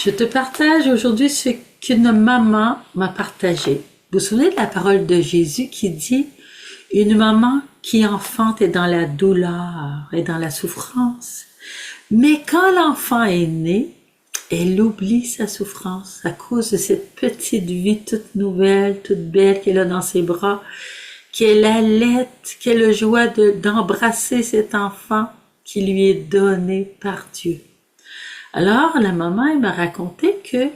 Je te partage aujourd'hui ce qu'une maman m'a partagé. Vous vous souvenez de la parole de Jésus qui dit « Une maman qui enfante est dans la douleur et dans la souffrance. Mais quand l'enfant est né, elle oublie sa souffrance à cause de cette petite vie toute nouvelle, toute belle qu'elle a dans ses bras, qu'elle allaite, qu'elle a joie d'embrasser cet enfant qui lui est donné par Dieu. » Alors, la maman, elle m'a raconté que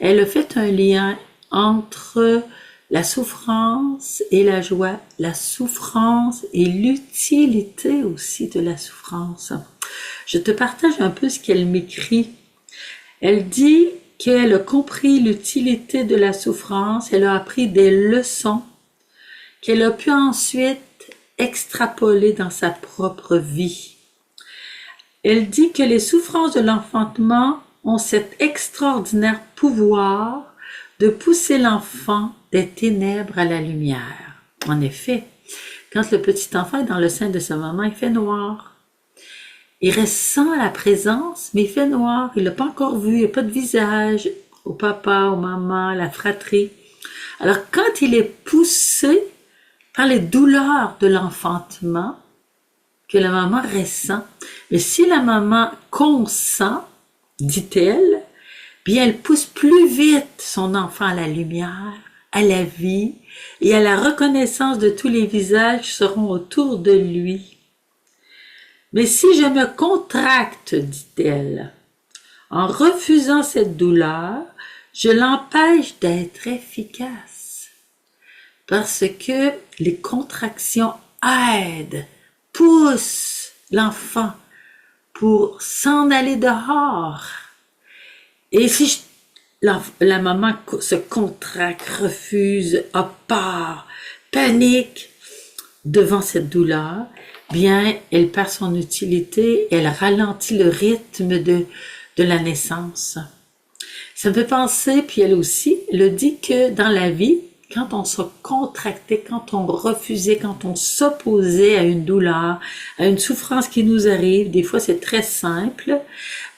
elle a fait un lien entre la souffrance et la joie, la souffrance et l'utilité aussi de la souffrance. Je te partage un peu ce qu'elle m'écrit. Elle dit qu'elle a compris l'utilité de la souffrance, elle a appris des leçons qu'elle a pu ensuite extrapoler dans sa propre vie. Elle dit que les souffrances de l'enfantement ont cet extraordinaire pouvoir de pousser l'enfant des ténèbres à la lumière. En effet, quand le petit enfant est dans le sein de sa maman, il fait noir. Il ressent la présence, mais il fait noir. Il l'a pas encore vu, il n'y a pas de visage au papa, aux mamans, la fratrie. Alors, quand il est poussé par les douleurs de l'enfantement, que la maman ressent. Mais si la maman consent, dit-elle, bien elle pousse plus vite son enfant à la lumière, à la vie et à la reconnaissance de tous les visages qui seront autour de lui. Mais si je me contracte, dit-elle, en refusant cette douleur, je l'empêche d'être efficace. Parce que les contractions aident, pousse l'enfant pour s'en aller dehors. Et si la maman se contracte, refuse, a peur, panique devant cette douleur, bien, elle perd son utilité, elle ralentit le rythme de la naissance. Ça me fait penser, puis elle aussi, elle dit que dans la vie, quand on se contractait, quand on refusait, quand on s'opposait à une douleur, à une souffrance qui nous arrive, des fois c'est très simple,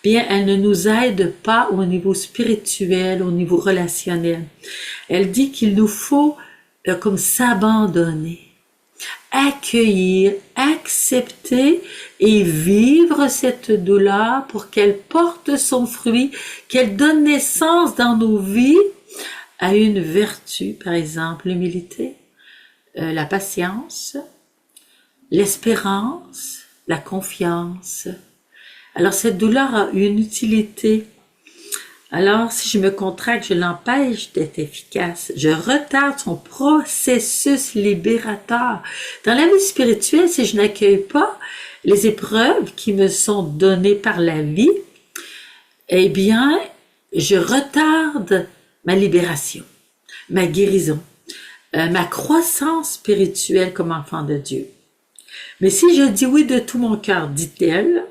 bien elle ne nous aide pas au niveau spirituel, au niveau relationnel. Elle dit qu'il nous faut comme s'abandonner, accueillir, accepter et vivre cette douleur pour qu'elle porte son fruit, qu'elle donne naissance dans nos vies à une vertu, par exemple l'humilité, la patience, l'espérance, la confiance. Alors cette douleur a une utilité. Alors si je me contracte, je l'empêche d'être efficace. Je retarde son processus libérateur. Dans la vie spirituelle, si je n'accueille pas les épreuves qui me sont données par la vie, eh bien, je retarde ma libération, ma guérison, ma croissance spirituelle comme enfant de Dieu. Mais si je dis oui de tout mon cœur, dit-elle,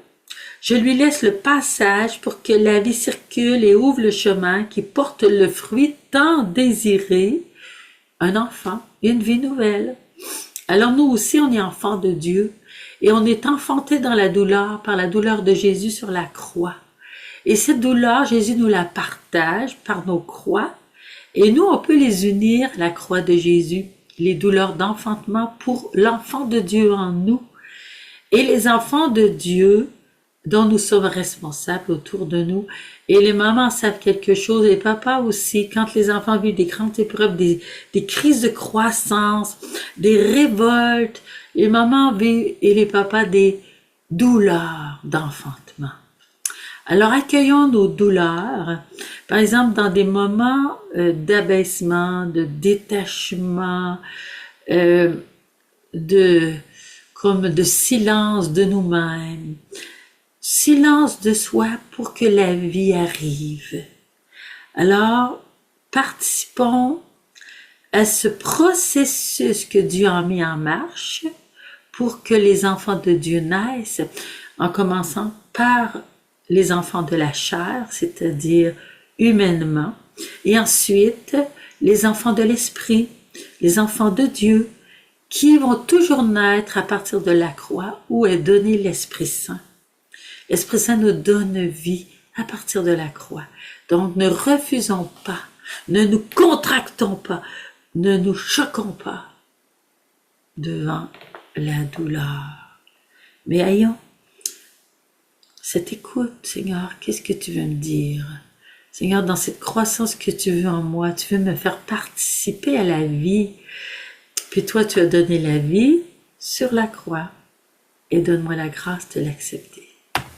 je lui laisse le passage pour que la vie circule et ouvre le chemin qui porte le fruit tant désiré, un enfant, une vie nouvelle. Alors nous aussi, on est enfants de Dieu et on est enfanté dans la douleur par la douleur de Jésus sur la croix. Et cette douleur, Jésus nous la partage par nos croix. Et nous, on peut les unir, la croix de Jésus, les douleurs d'enfantement pour l'enfant de Dieu en nous. Et les enfants de Dieu dont nous sommes responsables autour de nous. Et les mamans savent quelque chose, et les papas aussi, quand les enfants vivent des grandes épreuves, des crises de croissance, des révoltes, les mamans vivent et les papas des douleurs d'enfantement. Alors accueillons nos douleurs, par exemple dans des moments d'abaissement, de détachement, comme de silence de nous-mêmes, silence de soi pour que la vie arrive. Alors participons à ce processus que Dieu a mis en marche pour que les enfants de Dieu naissent, en commençant par les enfants de la chair, c'est-à-dire humainement, et ensuite les enfants de l'esprit, les enfants de Dieu, qui vont toujours naître à partir de la croix où est donné l'Esprit Saint. Esprit Saint nous donne vie à partir de la croix. Donc ne refusons pas, ne nous contractons pas, ne nous choquons pas devant la douleur. Mais ayons cette écoute, Seigneur, qu'est-ce que tu veux me dire? Seigneur, dans cette croissance que tu veux en moi, tu veux me faire participer à la vie. Puis toi, tu as donné la vie sur la croix et donne-moi la grâce de l'accepter.